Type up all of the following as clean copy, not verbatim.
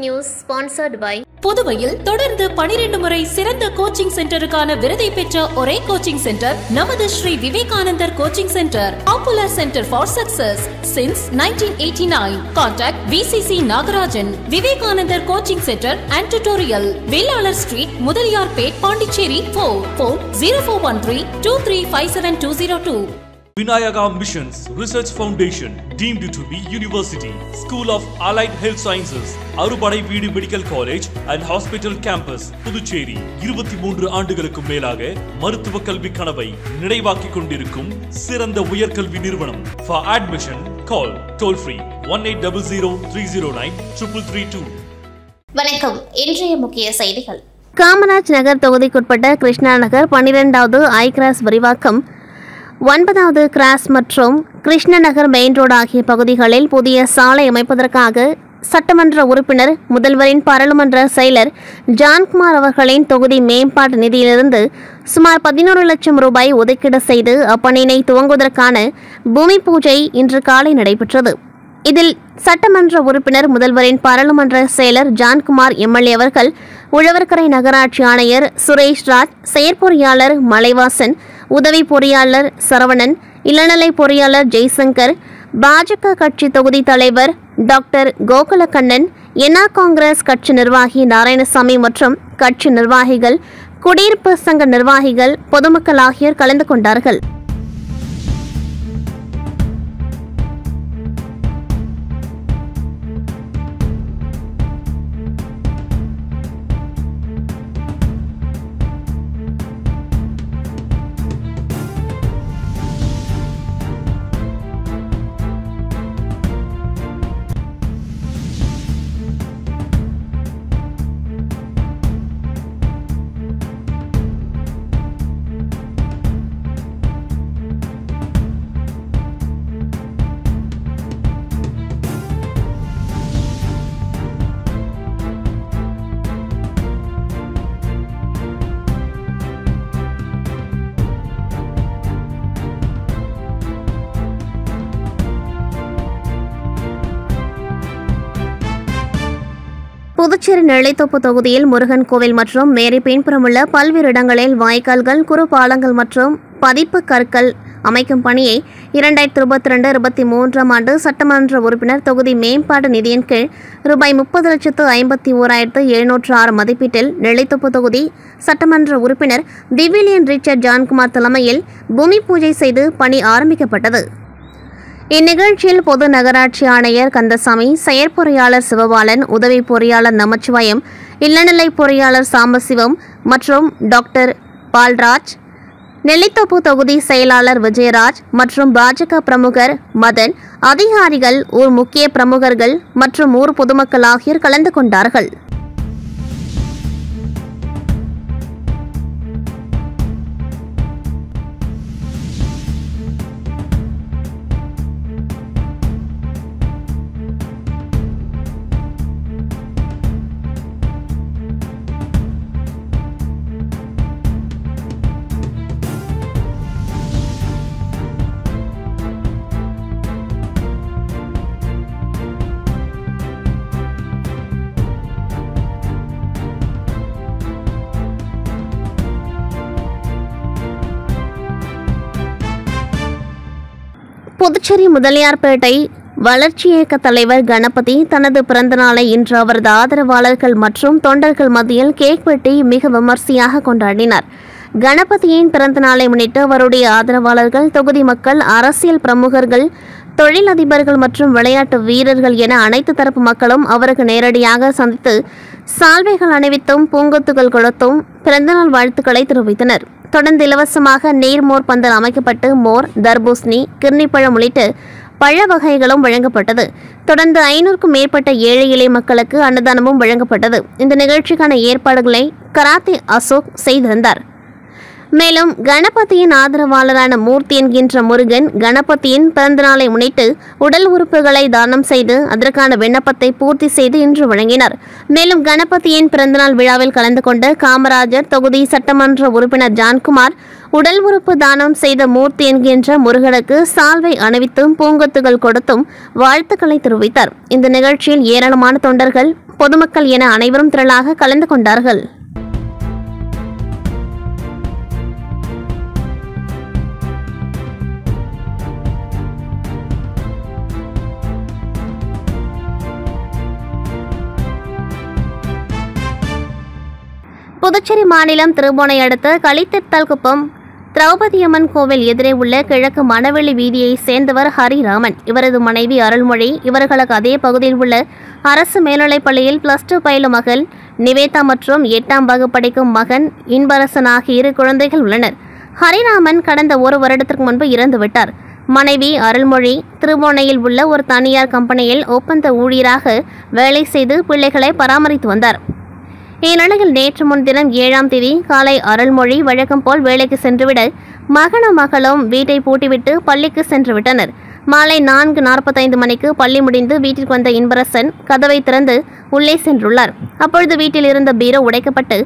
News sponsored by புதுவையில் தொடர்ந்து 12 முறை சிறந்த கோச்சிங் சென்டருக்கான விருதை பெற்ற ஒரே கோச்சிங் சென்டர் நமது Shri Vivekanandar coaching centre. Popular Center for Success since 1989. Contact VCC Nagarajan. Vivekanandar Coaching Center and Tutorial. Vellalar Street, Mudaliyarpet, Pondicherry 4. Phone 0413 2357202. Vinayaka Missions Research Foundation deemed to be University, School of Allied Health Sciences, Arupadai Veedu Medical College and Hospital Campus, Puducherry. 23 ஆண்டுகளுக்கு மேலாக மருத்துவ கல்வி கனவை நிறைவாக்கிக் கொண்டிருக்கும் சிறந்த உயர்கல்வி நிறுவனம். For admission, call toll free 1800309332. வணக்கம். இன்றைய முக்கிய செய்திகள். காமராஜ் நகர் தொகுதிக்குட்பட்ட கிருஷ்ணா நகர் 12வது ஐ கிராஸ் விரிவாக்கம், 9வது கிராஸ் மற்றும் கிருஷ்ணநகர் மெயின் ரோடு ஆகிய பகுதிகளில் புதிய சாலை அமைப்பதற்காக சட்டமன்ற உறுப்பினர் முதல்வரின் பாராளுமன்ற செயலர் ஜான்குமார் அவர்களின் தொகுதி மேம்பாட்டு நிதியிலிருந்து சுமார் 11 லட்சம் ரூபாய் ஒதுக்கீடு செய்து அப்பணியினை துவங்குவதற்கான பூமி பூஜை இன்று காலை நடைபெற்றது. இதில் சட்டமன்ற உறுப்பினர் முதல்வரின் பாராளுமன்ற செயலர் ஜான்குமார் எம்எல்ஏ அவர்கள், உழவர்கரை நகராட்சி ஆணையர் சுரேஷ் ராஜ், செயற்பொறியாளர் மலைவாசன், உதவி பொறியாளர் சரவணன், இளநிலை பொறியாளர் ஜெய்சங்கர், பாஜக கட்சி தொகுதி தலைவர் டாக்டர் கோகுலக்கண்ணன், என்ஆ காங்கிரஸ் கட்சி நிர்வாகி நாராயணசாமி மற்றும் கட்சி நிர்வாகிகள், குடியிருப்பு சங்க நிர்வாகிகள், பொதுமக்கள் ஆகியோர் கலந்து கொண்டார்கள். புதுச்சேரி நெல்லைத்தோப்பு தொகுதியில் முருகன் கோவில் மற்றும் மேரி பின்புறம் உள்ள பல்வேறு இடங்களில் வாய்க்கால்கள், குறு பாலங்கள் மற்றும் பதிப்பு கற்கள் அமைக்கும் பணியை 2022-23 ஆண்டு சட்டமன்ற உறுப்பினர் தொகுதி மேம்பாட்டு நிதியின் கீழ் ரூபாய் 30,51,706 மதிப்பீட்டில் நெல்லைத்தோப்பு தொகுதி சட்டமன்ற உறுப்பினர் திவ்லியன் ரிச்சர்ட் ஜான்குமார் தலைமையில் பூமி பூஜை செய்து பணி ஆரம்பிக்கப்பட்டது. இந்நிகழ்ச்சியில் பொது நகராட்சி ஆணையர் கந்தசாமி, செயற்பொறியாளர் சிவபாலன், உதவி பொறியாளர் நமச்சிவாயம், இளநிலை பொறியாளர் சாம்பசிவம் மற்றும் டாக்டர் பால்ராஜ், நெல்லித்தோப்பு தொகுதி செயலாளர் விஜயராஜ் மற்றும் பாஜக பிரமுகர் மதன், அதிகாரிகள், ஊர் முக்கிய பிரமுகர்கள் மற்றும் ஊர் பொதுமக்கள் ஆகியோர் கலந்து கொண்டார்கள். புதுச்சேரி முதலியார்பேட்டை வளர்ச்சி இயக்க தலைவர் கணபதி தனது பிறந்தநாளை இன்று அவரது ஆதரவாளர்கள் மற்றும் தொண்டர்கள் மத்தியில் கேக் வெட்டி மிக விமர்சையாக கொண்டாடினார். கணபதியின் பிறந்தநாளை முன்னிட்டு அவருடைய ஆதரவாளர்கள், தொகுதி மக்கள், அரசியல் பிரமுகர்கள், தொழிலதிபர்கள் மற்றும் விளையாட்டு வீரர்கள் என அனைத்து தரப்பு மக்களும் அவருக்கு நேரடியாக சந்தித்து சால்வைகள் அணிவித்தும் பூங்கொத்துகள் கொடுத்தும் பிறந்தநாள் வாழ்த்துக்களை தெரிவித்தனர். தொடர்ந்து இலவசமாக நீர்மோர் பந்தல் அமைக்கப்பட்டு மோர், தர்பூசணி, கிர்னிப்பழம் உள்ளிட்ட பழ வகைகளும் வழங்கப்பட்டது. தொடர்ந்து 500க்கும் மேற்பட்ட ஏழை எளிய மக்களுக்கு அன்னதானமும் வழங்கப்பட்டது. இந்த நிகழ்ச்சிக்கான ஏற்பாடுகளை கராத்தே அசோக் செய்திருந்தார். மேலும் கணபதியின் ஆதரவாளரான மூர்த்தி என்கின்ற முருகன் கணபதியின் பிறந்தநாளை முன்னிட்டு உடல் உறுப்புகளை தானம் செய்து அதற்கான விண்ணப்பத்தை பூர்த்தி செய்து இன்று வழங்கினார். மேலும் கணபதியின் பிறந்தநாள் விழாவில் கலந்து கொண்ட காமராஜர் தொகுதி சட்டமன்ற உறுப்பினர் ஜான்குமார் உடல் உறுப்பு தானம் செய்த மூர்த்தி என்கின்ற முருகனுக்கு சால்வை அணிவித்தும் பூங்கொத்துகள் கொடுத்தும் வாழ்த்துக்களை தெரிவித்தார். இந்த நிகழ்ச்சியில் ஏராளமான தொண்டர்கள், பொதுமக்கள் என அனைவரும் திரளாக கலந்து கொண்டார்கள். புதுச்சேரி மாநிலம் திருபுவனை அடுத்த களித்திருத்தால்குப்பம் திரௌபதியம்மன் கோவில் எதிரே உள்ள கிழக்கு மணவெளி வீதியை சேர்ந்தவர் ஹரிராமன். இவரது மனைவி அருள்மொழி. இவர்களுக்கு அதே பகுதியில் உள்ள அரசு மேல்நிலைப்பள்ளியில் +2 பயிலும் மகள் நிவேதா மற்றும் 8ஆம் வகுப்பு படிக்கும் மகன் இன்பரசன் ஆகிய 2 குழந்தைகள் உள்ளனர். ஹரிராமன் கடந்த 1 வருடத்திற்கு முன்பு இறந்துவிட்டார். மனைவி அருள்மொழி திருபுவனையில் உள்ள ஒரு தனியார் கம்பெனியில் ஒப்பந்த ஊழியராக வேலை செய்து பிள்ளைகளை பராமரித்து வந்தார். இந்நிலையில் நேற்று முன்தினம் 7ஆம் தேதி காலை அருள்மொழி வழக்கம் போல் வேலைக்கு சென்றுவிட மகனும் மகளும் வீட்டை பூட்டிவிட்டு பள்ளிக்கு சென்றுவிட்டனர். மாலை 4:45 மணிக்கு பள்ளி முடிந்து வீட்டிற்கு வந்த இன்பரசன் கதவை திறந்து உள்ளே சென்றுள்ளார். அப்பொழுது வீட்டில் இருந்த பீரோ உடைக்கப்பட்டு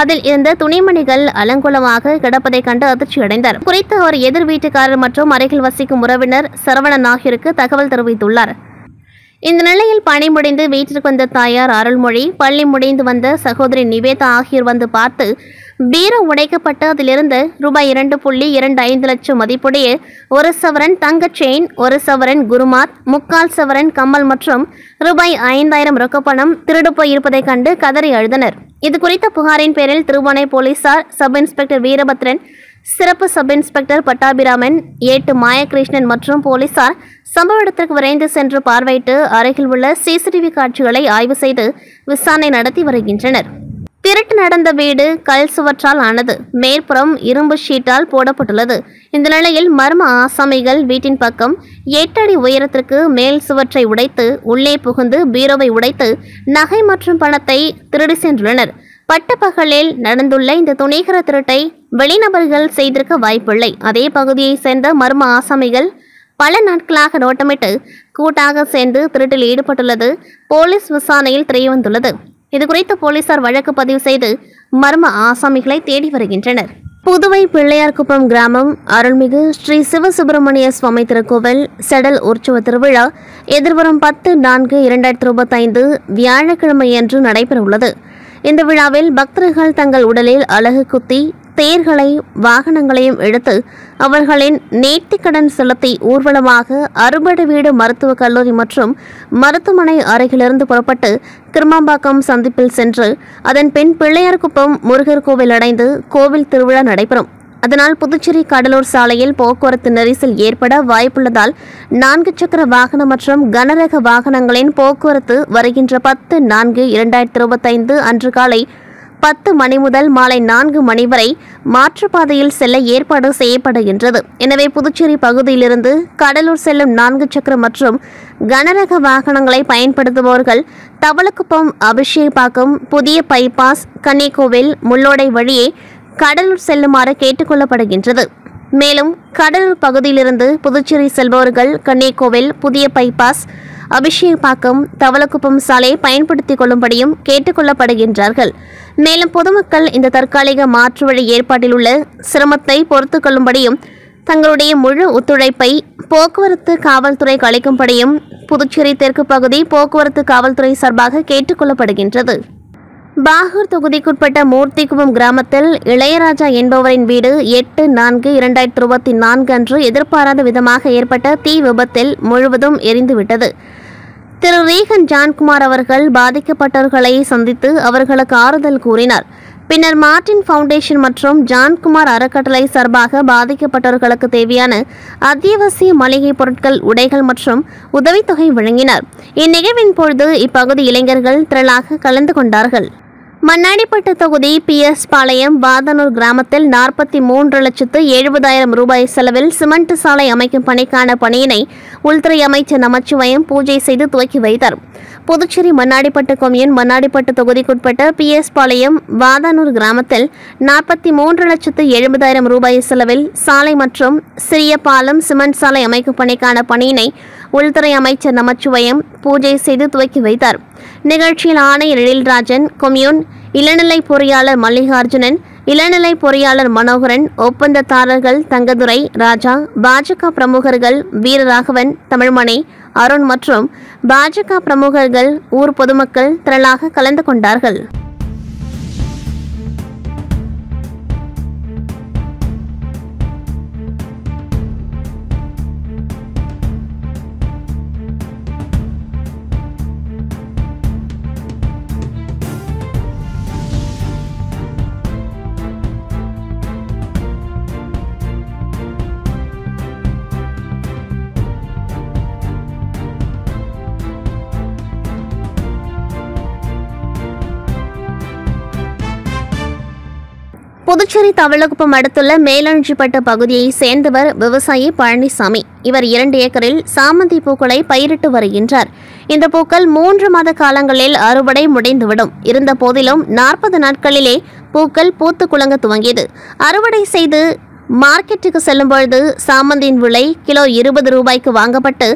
அதில் இருந்த துணிமணிகள் அலங்கோலமாக கிடப்பதைக் கண்டு அதிர்ச்சியடைந்தார். குறித்து அவர் எதிர் வீட்டுக்காரர் மற்றும் அருகில் வசிக்கும் உறவினர் சரவணன் ஆகியோருக்கு தகவல் தெரிவித்துள்ளார். இந்த நிலையில் பணி முடிந்து வீட்டிற்கு வந்த தாயார் அருள்மொழி, பள்ளி முடிந்து வந்த சகோதரி நிவேதா ஆகியோர் வந்து பார்த்து பீரோ உடைக்கப்பட்டு அதிலிருந்து ரூபாய் 2.25 லட்சம் மதிப்புடைய 1 சவரன் தங்க செயின், 1 சவரன் குருமாத், 3/4 சவரன் கம்மல் மற்றும் ரூபாய் 5000 ரொக்கப்பணம் திருடு போயிருப்பதைக் கண்டு கதறி அழுதனர். இது குறித்த புகாரின் பேரில் திருபுவனை போலீசார் சப் இன்ஸ்பெக்டர் வீரபத்ரன், சிறப்பு சப் இன்ஸ்பெக்டர் பட்டாபிராமன், ஏட்டு மாயகிருஷ்ணன் மற்றும் போலீசார் சம்பவ இடத்திற்கு விரைந்து சென்று பார்வையிட்டு அருகில் உள்ள சிசிடிவி காட்சிகளை ஆய்வு செய்து விசாரணை நடத்தி வருகின்றனர். திருட்டு நடந்த வீடு கல் சுவற்றால் ஆனது. மேற்புறம் இரும்பு ஷீட்டால் போடப்பட்டுள்ளது. இந்த நிலையில் மர்ம ஆசாமிகள் வீட்டின் பக்கம் 8 அடி உயரத்திற்கு மேல் சுவற்றை உடைத்து உள்ளே புகுந்து பீரோவை உடைத்து நகை மற்றும் பணத்தை திருடி சென்றுள்ளனர். பட்டப்பகலில் நடந்துள்ள இந்த துணிகர திருட்டை வெளிநபர்கள் செய்திருக்க வாய்ப்பில்லை. அதே பகுதியை சேர்ந்த மர்ம ஆசாமிகள் பல நாட்களாக நோட்டமிட்டு கூட்டாக சேர்ந்து திருட்டில் ஈடுபட்டுள்ளது போலீஸ் விசாரணையில் தெரியவந்துள்ளது. இதுகுறித்து போலீசார் வழக்கு பதிவு செய்து மர்ம ஆசாமிகளை தேடி வருகின்றனர். புதுவை பிள்ளையார்குப்பம் கிராமம் அருள்மிகு ஸ்ரீ சிவசுப்பிரமணிய சுவாமி திருக்கோவில் செடல் உற்சவ திருவிழா எதிர்வரும் 10/4/2025 வியாழக்கிழமையன்று நடைபெறவுள்ளது. இந்த விழாவில் பக்தர்கள் தங்கள் உடலில் அலகு குத்தி தேர்களை வாகனங்களையும் எடுத்து அவர்களின் நேர்த்திக்கடன் செலுத்தி ஊர்வலமாக அறுபடை வீடு மருத்துவக் கல்லூரி மற்றும் மருத்துவமனை அருகிலிருந்து புறப்பட்டு கிருமாம்பாக்கம் சந்திப்பில் சென்று அதன் பின் பிள்ளையார்குப்பம் முருகர் கோவில் அடைந்து கோவில் திருவிழா நடைபெறும். அதனால் புதுச்சேரி கடலூர் சாலையில் போக்குவரத்து நெரிசல் ஏற்பட வாய்ப்புள்ளதால் 4 சக்கர வாகனம் மற்றும் கனரக வாகனங்களின் போக்குவரத்து வருகின்ற 10/4/2025 அன்று காலை 10 மணி முதல் மாலை 4 மணி வரை மாற்றுப்பாதையில் செல்ல ஏற்பாடு செய்யப்படுகின்றது. எனவே புதுச்சேரி பகுதியிலிருந்து கடலூர் செல்லும் 4 சக்கர மற்றும் கனரக வாகனங்களை பயன்படுத்துபவர்கள் தவளக்குப்பம், அபிஷேகப்பாக்கம், புதிய பைபாஸ், கன்னிகோவில், முள்ளோடை வழியே கடலூர் செல்லுமாறு கேட்டுக்கொள்ளப்படுகின்றது. மேலும் கடலூர் பகுதியிலிருந்து புதுச்சேரி செல்பவர்கள் கன்னிகோவில், புதிய பைபாஸ், அபிஷேகப்பாக்கம், தவளக்குப்பம் சாலையை பயன்படுத்திக் கொள்ளும்படியும் கேட்டுக்கொள்ளப்படுகின்றார்கள். மேலும் பொதுமக்கள் இந்த தற்காலிக மாற்று வழி ஏற்பாட்டில் உள்ள சிரமத்தை பொறுத்துக் கொள்ளும்படியும் தங்களுடைய முழு ஒத்துழைப்பை போக்குவரத்து காவல்துறைக்கு அளிக்கும்படியும் புதுச்சேரி தெற்கு பகுதி போக்குவரத்து காவல்துறை சார்பாக கேட்டுக்கொள்ளப்படுகின்றது. பாகூர் தொகுதிக்குட்பட்ட மூர்த்திக்குப்பம் கிராமத்தில் இளையராஜா என்பவரின் வீடு 8/4/2024 அன்று எதிர்பாராத விதமாக ஏற்பட்ட தீ விபத்தில் முழுவதும் எரிந்துவிட்டது. திரு ரீகன் ஜான்குமார் அவர்கள் பாதிக்கப்பட்டவர்களை சந்தித்து அவர்களுக்கு ஆறுதல் கூறினார். பின்னர் மார்டின் ஃபவுண்டேஷன் மற்றும் ஜான்குமார் அறக்கட்டளை சார்பாக பாதிக்கப்பட்டவர்களுக்கு தேவையான அத்தியாவசிய மளிகை பொருட்கள், உடைகள் மற்றும் உதவித்தொகை வழங்கினார். இந்நிகழ்வின் பொழுது இப்பகுதி இளைஞர்கள் திரளாக கலந்து கொண்டார்கள். மண்ணாடிப்பட்டு தொகுதி PS பாளையம் வாதனூர் கிராமத்தில் 43,70,000 ரூபாய் செலவில் சிமெண்ட் சாலை அமைக்கும் பணிக்கான பணியினை உள்துறை அமைச்சர் நமச்சிவாயம் பூஜை செய்து துவக்கி வைத்தார். புதுச்சேரி மண்ணாடிப்பட்டு கொம்யூன் மண்ணாடிப்பட்டு தொகுதிக்குட்பட்ட PS பாளையம் வாதானூர் கிராமத்தில் 43,70,000 ரூபாய் செலவில் சாலை மற்றும் சிறிய பாலம் சிமெண்ட் சாலை அமைக்கும் பணிக்கான பணியினை உள்துறை அமைச்சர் நமச்சிவாயம் பூஜை செய்து துவக்கி வைத்தார். நிகழ்ச்சியில் ஆணையர் எழில்ராஜன், கொம்யூன் இளநிலை பொறியாளர் மல்லிகார்ஜுனன், இளநிலை பொறியாளர் மனோகரன், ஒப்பந்ததாரர்கள் தங்கதுரை, ராஜா, பாஜக பிரமுகர்கள் வீரராகவன், தமிழ்மணி, அருண் மற்றும் பாஜக பிரமுகர்கள், ஊர் பொதுமக்கள் திரளாக கலந்து கொண்டார்கள். புதுச்சேரி தவளகுப்பம் அடுத்துள்ள மேலஞ்சிப்பட்டு பகுதியை சேர்ந்தவர் விவசாயி பழனிசாமி. இவர் 2 ஏக்கரில் சாமந்தி பூக்களை பயிரிட்டு வருகின்றார். இந்த பூக்கள் 3 மாத காலங்களில் அறுவடை முடிந்துவிடும். இருந்த போதிலும் 40 நாட்களிலே பூக்கள் பூத்து குலுங்க துவங்கியது. அறுவடை செய்து மார்க்கெட்டுக்கு செல்லும்பொழுது சாமந்தியின் விலை கிலோ 20 ரூபாய்க்கு வாங்கப்பட்டு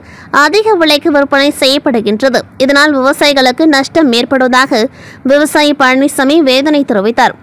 அதிக விலைக்கு விற்பனை செய்யப்படுகின்றது. இதனால் விவசாயிகளுக்கு நஷ்டம் ஏற்படுவதாக விவசாயி பழனிசாமி வேதனை தெரிவித்தார்.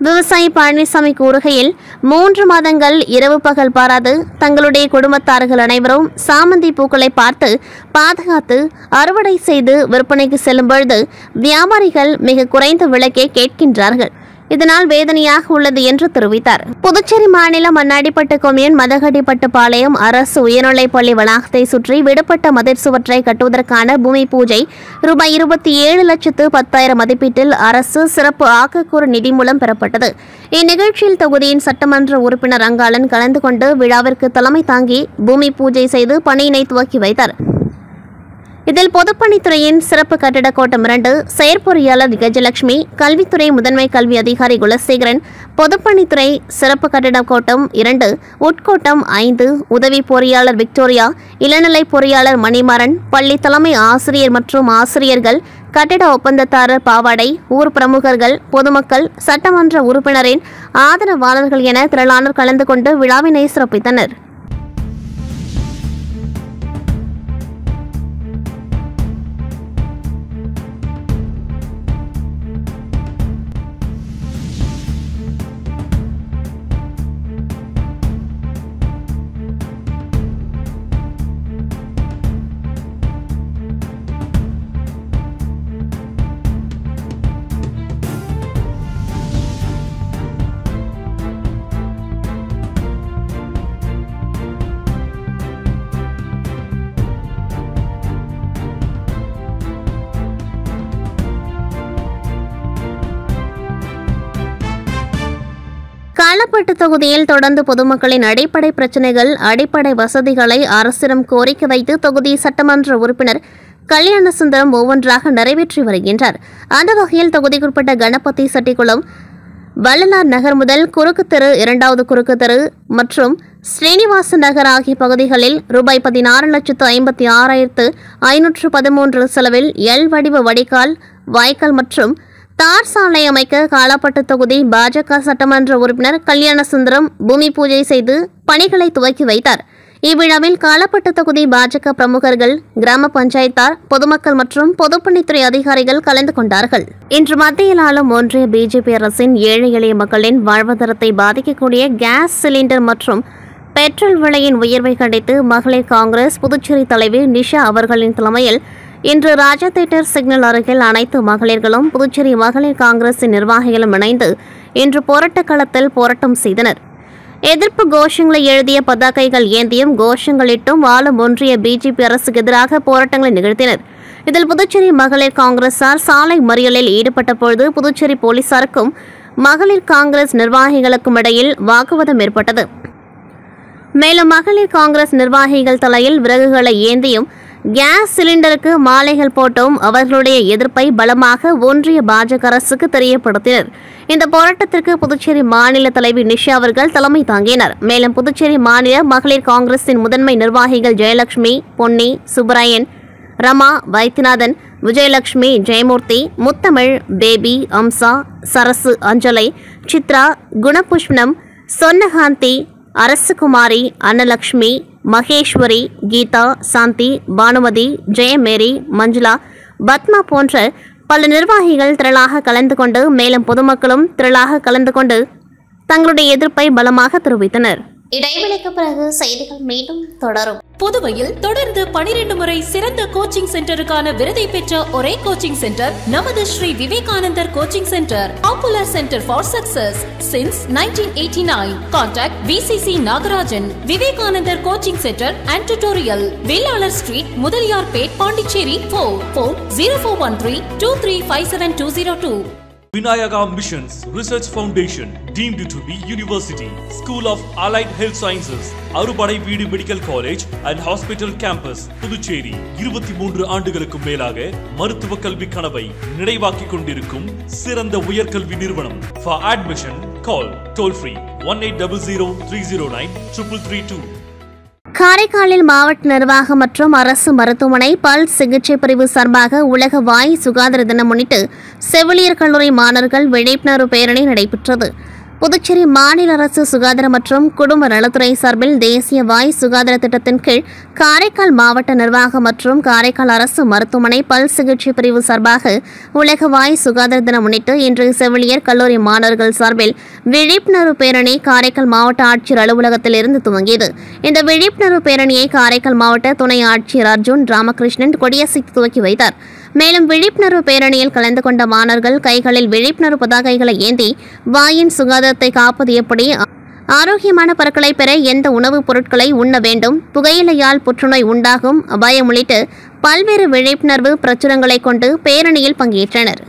விவசாயி பழனிசாமி கூறுகையில் 3 மாதங்கள் இரவு பகல் பாராது தங்களுடைய குடும்பத்தார்கள் அனைவரும் சாமந்தி பூக்களை பார்த்து பாதுகாத்து அறுவடை செய்து விற்பனைக்கு செல்லும் பொழுது வியாபாரிகள் மிக குறைந்த விலைக்கே கேட்கின்றார்கள். இதனால் வேதனையாக உள்ளது என்று தெரிவித்தார். புதுச்சேரி மாநிலம் மண்ணாடிப்பட்டு கொம்யூன் மதகடிப்பட்டு பாளையம் அரசு உயர்நிலைப்பள்ளி வளாகத்தை சுற்றி விடுபட்ட மதிர் சுவற்றை கட்டுவதற்கான பூமி பூஜை ரூபாய் 27,10,000 மதிப்பீட்டில் அரசு சிறப்பு ஆக்கக்கூறு நிதி மூலம் பெறப்பட்டது. இந்நிகழ்ச்சியில் தொகுதியின் சட்டமன்ற உறுப்பினர் அங்காளன் கலந்து கொண்டு விழாவிற்கு தலைமை தாங்கி பூமி பூஜை செய்து பணியினை துவக்கி வைத்தார். இதில் பொதுப்பணித்துறையின் சிறப்பு கட்டிட கோட்டம் 2 செயற்பொறியாளர் கஜலட்சுமி, கல்வித்துறை முதன்மை கல்வி அதிகாரி குலசேகரன், பொதுப்பணித்துறை சிறப்பு கட்டிட கோட்டம் 2 உட்கோட்டம் 5 உதவி பொறியாளர் விக்டோரியா, இளநிலை பொறியாளர் மணிமாறன், பள்ளி தலைமை ஆசிரியர் மற்றும் ஆசிரியர்கள், கட்டிட ஒப்பந்ததாரர் பாவாடை, ஊர் பிரமுகர்கள், பொதுமக்கள், சட்டமன்ற உறுப்பினரின் ஆதரவாளர்கள் என திரளானோர் கலந்து கொண்டு விழாவினை சிறப்பித்தனர். காலப்பட்டு தொகுதியில் தொடர்ந்து பொதுமக்களின் அடிப்படை பிரச்சினைகள், அடிப்படை வசதிகளை அரசிடம் கோரிக்கை வைத்து தொகுதி சட்டமன்ற உறுப்பினர் கல்யாணசுந்தரம் ஒவ்வொன்றாக நிறைவேற்றி வருகின்றார். அந்த வகையில் தொகுதிக்குட்பட்ட கணபதி செட்டிக்குளம், வள்ளலார் நகர் முதல் குறுக்கு தெரு, 2வது குறுக்கு தெரு மற்றும் ஸ்ரீனிவாச நகர் ஆகிய பகுதிகளில் ரூபாய் 16,56,513 செலவில் எல் வடிவ வடிகால், வாய்க்கால் மற்றும் தார் சாலை அமைக்க காலாப்பட்டு தொகுதி பாஜக சட்டமன்ற உறுப்பினர் கல்யாணசுந்தரம் பூமி பூஜை செய்து பணிகளை துவக்கி வைத்தார். இவ்விழாவில் காலாப்பட்டு தொகுதி பாஜக பிரமுகர்கள், கிராம பஞ்சாயத்தார், பொதுமக்கள் மற்றும் பொதுப்பணித்துறை அதிகாரிகள் கலந்து கொண்டார்கள். இன்று மத்தியில் ஆளும் ஒன்றிய பிஜேபி அரசின் ஏழை எளிய மக்களின் வாழ்வாதாரத்தை பாதிக்கக்கூடிய கேஸ் சிலிண்டர் மற்றும் பெட்ரோல் விலையின் உயர்வை கண்டித்து மகளிர் காங்கிரஸ் புதுச்சேரி தலைவி நிஷா அவர்களின் தலைமையில் இன்று ராஜா தியேட்டர் சிக்னல் அருகில் அனைத்து மகளிர்களும் புதுச்சேரி மகளிர் காங்கிரசின் நிர்வாகிகளும் இணைந்து இன்று போராட்ட களத்தில் போராட்டம் செய்தனர். எதிர்ப்பு கோஷங்களை எழுதிய பதாகைகள் ஏந்தியும் கோஷங்களிட்டும் ஆளும் ஒன்றிய பிஜேபி அரசுக்கு எதிராக போராட்டங்களை நிகழ்த்தினர். இதில் புதுச்சேரி மகளிர் காங்கிரசார் சாலை மறியலில் ஈடுபட்ட பொழுது புதுச்சேரி போலீசாருக்கும் மகளிர் காங்கிரஸ் நிர்வாகிகளுக்கும் இடையில் வாக்குவாதம் ஏற்பட்டது. மேலும் மகளிர் காங்கிரஸ் நிர்வாகிகள் தலையில் விறகுகளை ஏந்தியும் கேஸ் சிலிண்டருக்கு மாலைகள் போட்டும் அவர்களுடைய எதிர்ப்பை பலமாக ஒன்றிய பாஜக அரசுக்கு தெரியப்படுத்தினர். இந்த போராட்டத்திற்கு புதுச்சேரி மாநில தலைவி நிஷா அவர்கள் தலைமை தாங்கினார். மேலும் புதுச்சேரி மாநில மகளிர் காங்கிரசின் முதன்மை நிர்வாகிகள் ஜெயலட்சுமி, பொன்னி, சுப்பராயன், ரமா, வைத்தியநாதன், விஜயலட்சுமி, ஜெயமூர்த்தி, முத்தமிழ், பேபி, அம்சா, சரசு, அஞ்சலை, சித்ரா, குணபுஷ்பனம், சொன்னகாந்தி, அரசுகுமாரி, அன்னலட்சுமி, மகேஸ்வரி, கீதா, சாந்தி, பானுமதி, ஜெயமேரி, மஞ்சுளா, பத்மா போன்ற பல நிர்வாகிகள் திரளாக கலந்து கொண்டு மேலும் பொதுமக்களும் திரளாக கலந்து கொண்டு தங்களுடைய எதிர்ப்பை பலமாக தெரிவித்தனர். இடைவெளிக்கு பிறகு செய்திகள் மீண்டும் தொடரும். புதுவையில் தொடர்ந்து 12 முறை சிறந்த கோச்சிங் சென்டருக்கான விருதை பெற்ற ஒரே கோச்சிங் சென்டர் நமது Shri Vivekanandar coaching centre. Popular centre for success since 1989. Contact VCC Nagarajan. Vivekanandar coaching centre and tutorial, Vellalar street, Mudaliarpet, Pondicherry. Phone 04132357 Vinayaka Missions Research Foundation, deemed to be University, School of Allied Health Sciences, அறுபடை வீடு medical college and hospital campus, Puducherry. 23 ஆண்டுகளுக்கும் மேலாக மருத்துவ கல்வி கனவை நிறைவாக்கிக் கொண்டிருக்கும் சிறந்த உயர்கல்வி நிறுவனம். For admission, call toll free 1800-309-3332. காரைக்காலில் மாவட்ட நிர்வாகம் மற்றும் அரசு மருத்துவமனை பல் சிகிச்சை பிரிவு சார்பாக உலக வாய் சுகாதார தினம் முன்னிட்டு செவிலியர் கல்லூரி மாணவர்கள் விழிப்புணர்வு பேரணி நடைபெற்றது. புதுச்சேரி மாநில அரசு சுகாதார மற்றும் குடும்ப நலத்துறை சார்பில் தேசிய வாய் சுகாதார திட்டத்தின் கீழ் காரைக்கால் மாவட்ட நிர்வாகம் மற்றும் காரைக்கால் அரசு மருத்துவமனை பல் சிகிச்சை பிரிவு சார்பாக உலக வாய் சுகாதார தினம் முன்னிட்டு இன்று செவிலியர் கல்லூரி மாணவர்கள் சார்பில் விழிப்புணர்வு பேரணி காரைக்கால் மாவட்ட ஆட்சியர் அலுவலகத்தில் இருந்து துவங்கியது. இந்த விழிப்புணர்வு பேரணியை காரைக்கால் மாவட்ட துணை ஆட்சியர் அர்ஜுன் ராமகிருஷ்ணன் கொடியசைத்து துவக்கி வைத்தார். மேலும் விழிப்புணர்வு பேரணியில் கலந்து கொண்ட மாணவர்கள் கைகளில் விழிப்புணர்வு பதாகைகளை ஏந்தி வாயின் சுகாதாரத்தை காப்பது எப்படி, ஆரோக்கியமான பற்களை பெற எந்த உணவுப் பொருட்களை உண்ண வேண்டும், புகையிலையால் புற்றுநோய் உண்டாகும் அபாயம் உள்ளிட்ட பல்வேறு விழிப்புணர்வு பிரச்சுரங்களை கொண்டு பேரணியில் பங்கேற்றனர்.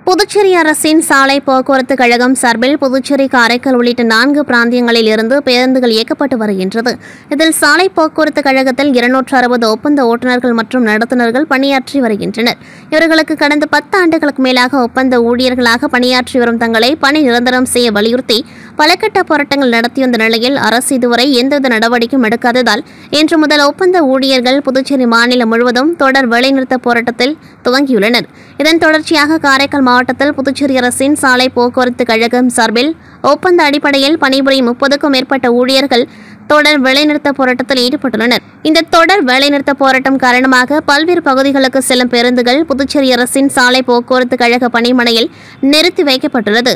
புதுச்சேரி அரசின் சாலை போக்குவரத்து கழகம் சார்பில் புதுச்சேரி, காரைக்கால் உள்ளிட்ட 4 பிராந்தியங்களில் இருந்து பேருந்துகள் இயக்கப்பட்டு வருகின்றது. இதில் சாலை போக்குவரத்து கழகத்தில் 260 ஒப்பந்த ஓட்டுநர்கள் மற்றும் நடத்துனர்கள் பணியாற்றி வருகின்றனர். இவர்களுக்கு கடந்த 10 ஆண்டுகளுக்கு மேலாக ஒப்பந்த ஊழியர்களாக பணியாற்றி வரும் தங்களை பணி நிரந்தரம் செய்ய வலியுறுத்தி பல கட்ட போராட்டங்கள் நடத்தி வந்த நிலையில் அரசு இதுவரை எந்தவித நடவடிக்கையும் எடுக்காததால் இன்று முதல் ஒப்பந்த ஊழியர்கள் புதுச்சேரி மாநிலம் முழுவதும் தொடர் வேலைநிறுத்த போராட்டத்தில் துவங்கியுள்ளனர். இதன் தொடர்ச்சியாக காரைக்கால் மாவட்டத்தில் புதுச்சேரி அரசின் சாலை போக்குவரத்து கழகம் சார்பில் ஒப்பந்த அடிப்படையில் பணிபுரியும் 30க்கும் மேற்பட்ட ஊழியர்கள் தொடர் வேலைநிறுத்த போராட்டத்தில் ஈடுபட்டுள்ளனர். இந்த தொடர் வேலைநிறுத்த போராட்டம் காரணமாக பல்வேறு பகுதிகளுக்கு செல்லும் பேருந்துகள் புதுச்சேரி அரசின் சாலை போக்குவரத்து கழக பணிமனையில் நிறுத்தி வைக்கப்பட்டுள்ளது.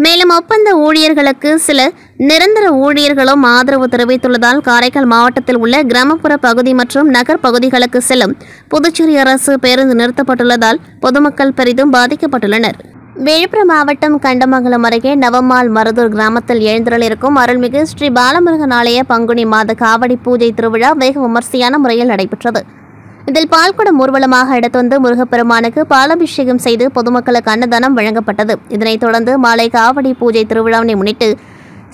மேலும் ஒப்பந்த ஊழியர்களுக்கு சில நிரந்தர ஊழியர்களும் ஆதரவு தெரிவித்துள்ளதால் காரைக்கால் மாவட்டத்தில் உள்ள கிராமப்புற பகுதி மற்றும் நகர் பகுதிகளுக்கு செல்லும் புதுச்சேரி அரசு பேருந்து நிறுத்தப்பட்டுள்ளதால் பொதுமக்கள் பெரிதும் பாதிக்கப்பட்டுள்ளனர். விழுப்புரம் மாவட்டம் கண்டமங்கலம் அருகே நவமால் மருதூர் கிராமத்தில் எழுந்தருளிருக்கும் அருள்மிகு ஸ்ரீ பாலமுருகன் ஆலய பங்குனி மாத காவடி பூஜை திருவிழா வெகு விமர்சையான முறையில் நடைபெற்றது. இதில் பால்குடம் ஊர்வலமாக எடுத்து வந்து முருகப்பெருமானுக்கு பாலாபிஷேகம் செய்து பொதுமக்களுக்கு அன்னதானம் வழங்கப்பட்டது. இதனைத் தொடர்ந்து மாலை காவடி பூஜை திருவிழாவினை முன்னிட்டு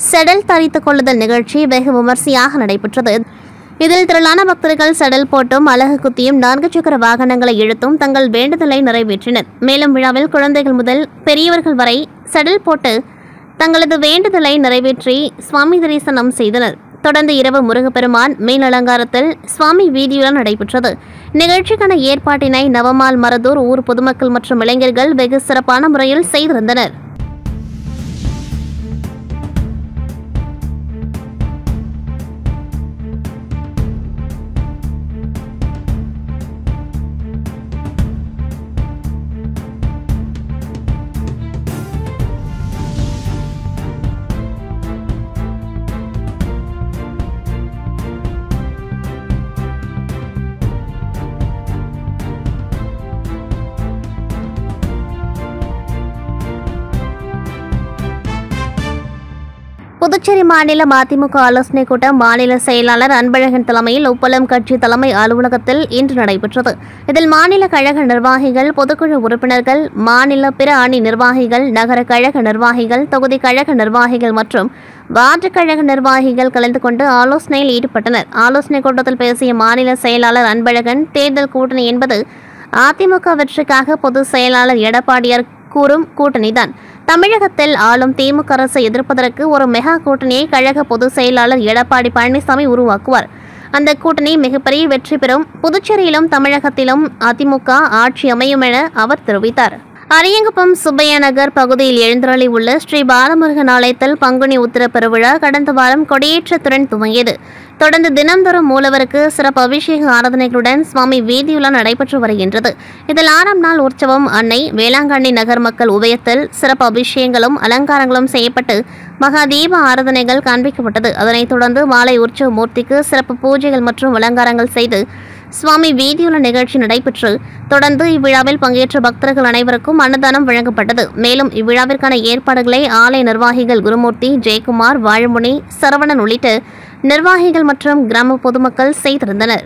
செடல் தரித்துக் கொள்ளுதல் நிகழ்ச்சி வெகு விமர்சையாக நடைபெற்றது. இதில் திரளான பக்தர்கள் செடல் போட்டும் அலகு குத்தியும் 4 சக்கர வாகனங்களை இழுத்தும் தங்கள் வேண்டுதலை நிறைவேற்றினர். மேலும் விழாவில் குழந்தைகள் முதல் பெரியவர்கள் வரை செடல் போட்டு தங்களது வேண்டுதலை நிறைவேற்றி சுவாமி தரிசனம் செய்தனர். தொடர்ந்து இரவு முருகப்பெருமான் மேல் அலங்காரத்தில் சுவாமி வீதியுடன் நடைபெற்றது. நிகழ்ச்சிக்கான ஏற்பாட்டினை நவமால் மருதூர் ஊர் பொதுமக்கள் மற்றும் இளைஞர்கள் வெகு சிறப்பான முறையில் செய்திருந்தனர். புதுச்சேரி மாநில மதிமுக ஆலோசனைக் கூட்டம் மாநில செயலாளர் அன்பழகன் தலைமையில் உப்பளம் கட்சி தலைமை அலுவலகத்தில் இன்று நடைபெற்றது. இதில் மாநில கழக நிர்வாகிகள், பொதுக்குழு உறுப்பினர்கள், மாநில பிற அணி நிர்வாகிகள், நகர கழக நிர்வாகிகள், தொகுதி கழக நிர்வாகிகள் மற்றும் வார்டு கழக நிர்வாகிகள் கலந்து கொண்டு ஆலோசனையில் ஈடுபட்டனர். ஆலோசனைக் கூட்டத்தில் பேசிய மாநில செயலாளர் அன்பழகன், தேர்தல் கூட்டணி என்பது அதிமுக வெற்றிக்காக பொதுச் செயலாளர் எடப்பாடியார் கூறும் கூட்டணிதான். தமிழகத்தில் ஆளும் திமுக அரசை எதிர்ப்பதற்கு ஒரு மெகா கூட்டணியை கழக பொதுச் செயலாளர் எடப்பாடி பழனிசாமி உருவாக்குவார். அந்த கூட்டணி மிகப்பெரிய வெற்றி பெறும். புதுச்சேரியிலும் தமிழகத்திலும் அதிமுக ஆட்சி அமையும் என அவர் தெரிவித்தார். அரியங்குப்பம் சுப்பையா நகர் பகுதியில் எழுந்தருளி உள்ள ஸ்ரீ பாலமுருகன் ஆலயத்தில் பங்குனி உத்திர பெருவிழா கடந்த வாரம் கொடியேற்றத்துடன் துவங்கியது. தொடர்ந்து தினந்தோறும் மூலவருக்கு சிறப்பு அபிஷேக ஆராதனைகளுடன் சுவாமி வீதியுலா நடைபெற்று வருகின்றது. இதில் 6ஆம் நாள் உற்சவம் அன்னை வேளாங்கண்ணி நகர் மக்கள் உபயத்தில் சிறப்பு அபிஷேகங்களும் அலங்காரங்களும் செய்யப்பட்டு மகா தீப ஆராதனைகள் காண்பிக்கப்பட்டது. அதனைத் தொடர்ந்து மாலை உற்சவ மூர்த்திக்கு சிறப்பு பூஜைகள் மற்றும் அலங்காரங்கள் செய்து சுவாமி வீதியுலா நிகழ்ச்சி நடைபெற்று தொடர்ந்து இவ்விழாவில் பங்கேற்ற பக்தர்கள் அனைவருக்கும் அன்னதானம் வழங்கப்பட்டது. மேலும் இவ்விழாவிற்கான ஏற்பாடுகளை ஆலய நிர்வாகிகள் குருமூர்த்தி, ஜெயக்குமார், வாழமுனி, சரவணன் உள்ளிட்ட நிர்வாகிகள் மற்றும் கிராம பொதுமக்கள் செய்திருந்தனர்.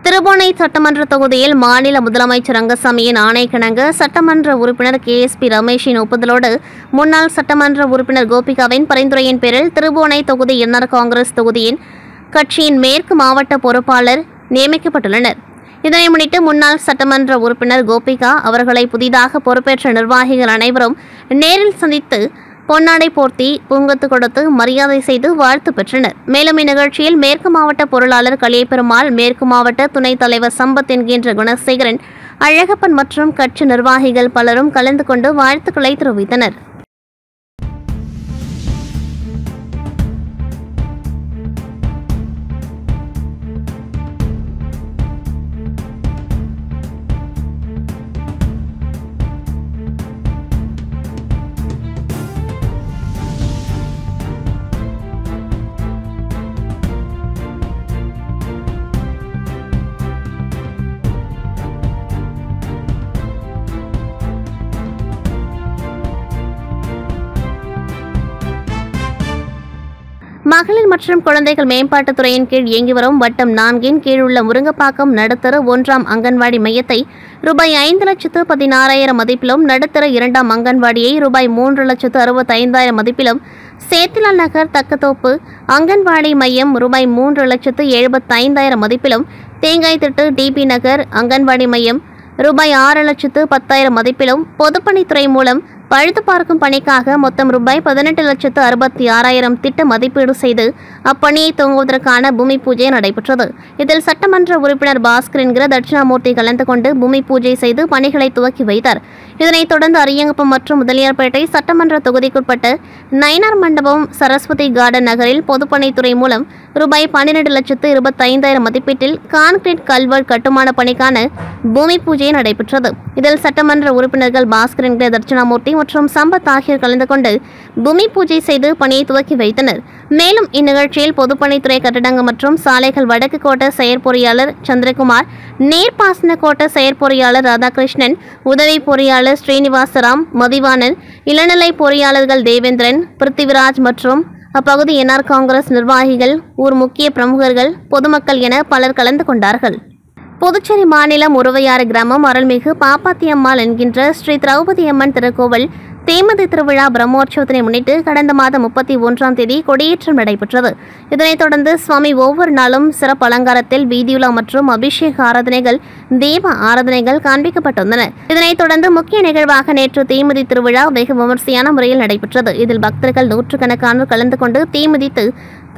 திருபுவனை சட்டமன்ற தொகுதியில் மாநில முதலமைச்சர் ரங்கசாமியின் ஆணைக்கிணங்க சட்டமன்ற உறுப்பினர் KSP ரமேஷின் ஒப்புதலோடு முன்னாள் சட்டமன்ற உறுப்பினர் கோபிகாவின் பரிந்துரையின் பேரில் திருபுவனை தொகுதி NR காங்கிரஸ் தொகுதியின் கட்சியின் மேற்கு மாவட்ட பொறுப்பாளர் நியமிக்கப்பட்டுள்ளனர். இதனை முன்னிட்டு முன்னாள் சட்டமன்ற உறுப்பினர் கோபிகா அவர்களை புதிதாக பொறுப்பேற்ற நிர்வாகிகள் அனைவரும் நேரில் சந்தித்து பொன்னாடை போர்த்தி பூங்கொத்து கொடுத்து மரியாதை செய்து வாழ்த்து பெற்றனர். மேலும் இந்நிகழ்ச்சியில் மேற்கு மாவட்ட பொருளாளர் கலியபெருமாள், மேற்கு மாவட்ட துணைத் தலைவர் சம்பத் என்கின்ற குணசேகரன், அழகப்பன் மற்றும் கட்சி நிர்வாகிகள் பலரும் கலந்து கொண்டு வாழ்த்துக்களை தெரிவித்தனர். மகளிர் மற்றும் குழந்தைகள் மேம்பாட்டுத் துறையின் கீழ் இயங்கி வரும் வட்டம் 4 கீழ் உள்ள முருங்கப்பாக்கம் நடுத்தர 1ஆம் அங்கன்வாடி மையத்தை ரூபாய் 5,16,000 மதிப்பிலும், நடுத்தர 2ஆம் அங்கன்வாடியை ரூபாய் 3,65,000 மதிப்பிலும், சேத்திலால் நகர் தக்கத்தோப்பு அங்கன்வாடி மையம் ரூபாய் 3,75,000 மதிப்பிலும், தேங்காய் திட்டு DP நகர் அங்கன்வாடி மையம் ரூபாய் 6,10,000 மதிப்பிலும் பொதுப்பணித்துறை மூலம் பழுது பார்க்கும் பணிக்காக மொத்தம் ரூபாய் 18,66,000 திட்ட மதிப்பீடு செய்து அப்பணியை துவங்குவதற்கான பூமி பூஜை நடைபெற்றது. இதில் சட்டமன்ற உறுப்பினர் பாஸ்கர் என்கிற தட்சிணாமூர்த்தி கலந்து கொண்டு பூமி பூஜை செய்து பணிகளை துவக்கி வைத்தார். இதனைத் தொடர்ந்து அரியங்குப்பம் மற்றும் முதலியார்பேட்டை சட்டமன்ற தொகுதிக்குட்பட்ட நயினார் மண்டபம், சரஸ்வதி கார்டன் நகரில் பொதுப்பணித்துறை மூலம் ரூபாய் 12,25,000 மதிப்பீட்டில் கான்கிரீட் கல்வர்ட் கட்டுமான பணிக்கான பூமி பூஜை நடைபெற்றது. இதில் சட்டமன்ற உறுப்பினர்கள் பாஸ்கர் என்கிற தட்சிணாமூர்த்தி மற்றும் சம்பத் ஆகியோர் கலந்து கொண்டு பூமி பூஜை செய்து பணியை துவக்கி வைத்தனர். மேலும் இந்நிகழ்ச்சியில் பொதுப்பணித்துறை கட்டடங்கள் மற்றும் சாலைகள் வடக்கு கோட்ட செயற்பொறியாளர் சந்திரகுமார், நீர்ப்பாசன கோட்ட செயற்பொறியாளர் ராதாகிருஷ்ணன், உதவி பொறியாளர் ஸ்ரீனிவாசராம், மதிவாணன், இளநிலை பொறியாளர்கள் தேவேந்திரன், பிருத்திவிராஜ் மற்றும் அப்பகுதி NR காங்கிரஸ் நிர்வாகிகள், ஊர் முக்கிய பிரமுகர்கள், பொதுமக்கள் என பலர் கலந்து கொண்டார்கள். புதுச்சேரி மாநிலம் உருவையாறு கிராமம் அருள்மிகு பாப்பாத்தியம்மாள் என்கின்ற ஸ்ரீ திரௌபதி அம்மன் திருக்கோவில் தேமதி திருவிழா பிரம்மோற்சவத்தினை முன்னிட்டு கடந்த மாதம் 31ஆம் தேதி கொடியேற்றம் நடைபெற்றது. இதனைத் தொடர்ந்து சுவாமி ஒவ்வொரு நாளும் சிறப்பு அலங்காரத்தில் வீதியுலா மற்றும் அபிஷேக ஆராதனைகள், தீப ஆராதனைகள் காண்பிக்கப்பட்டுள்ளன. இதனைத் தொடர்ந்து முக்கிய நிகழ்வாக நேற்று தீமிதி திருவிழா வெகு விமர்சையான முறையில் நடைபெற்றது. இதில் பக்தர்கள் நூற்றுக்கணக்கானோர் கலந்து கொண்டு தீமிதித்து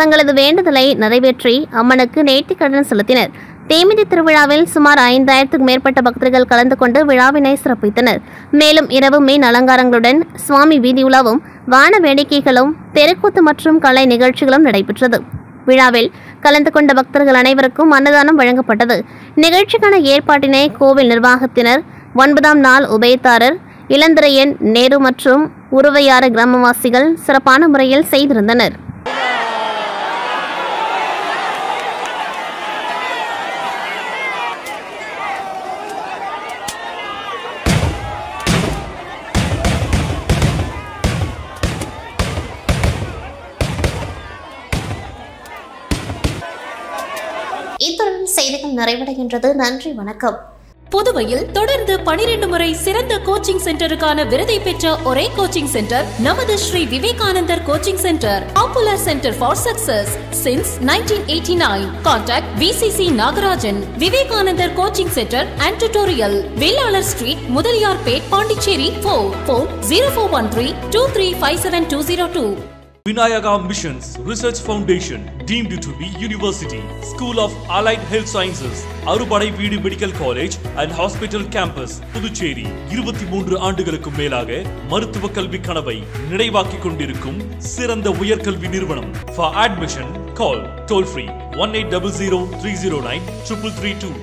தங்களது வேண்டுதலை நிறைவேற்றி அம்மனுக்கு நேர்த்திக்கடன் செலுத்தினர். தேமிதி திருவிழாவில் சுமார் 5,000க்கும் மேற்பட்ட பக்தர்கள் கலந்து கொண்டு விழாவினை சிறப்பித்தனர். மேலும் இரவு மீன் அலங்காரங்களுடன் சுவாமி வீதியுலாவும், வான வேடிக்கைகளும், தெருக்கூத்து மற்றும் கலை நிகழ்ச்சிகளும் நடைபெற்றது. விழாவில் கலந்து கொண்ட பக்தர்கள் அனைவருக்கும் அன்னதானம் வழங்கப்பட்டது. நிகழ்ச்சிக்கான ஏற்பாட்டினை கோவில் நிர்வாகத்தினர், 9ஆம் நாள் உபயதாரர் இளந்திரையன், நேரு மற்றும் உருவையாறு கிராமவாசிகள் சிறப்பான முறையில் செய்திருந்தனர். நிறைவடைகின்றது. நன்றி, வணக்கம். புதுவையில் தொடர்ந்து 12 முறை சிறந்த கோச்சிங் சென்டருக்கான விருதை பெற்ற ஒரே கோச்சிங் சென்டர் நமது Shri Vivekanandar coaching centre. Popular centre for success since 1989. Contact VCC Nagarajan. Vivekanandar coaching centre and tutorial, Vellalar street, Mudaliarpet, Pondicherry. Phone 04132357 Vinayaka Missions Research Foundation, deemed to be University, School of Allied Health Sciences, அறுபடை வீடு medical college and hospital campus, Puducherry. 23 ஆண்டுகளுக்கும் மேலாக மருத்துவ கல்வி கனவை நிறைவாக்கிக் கொண்டிருக்கும் சிறந்த உயர்கல்வி நிறுவனம். For admission, call toll free 1800 309 332.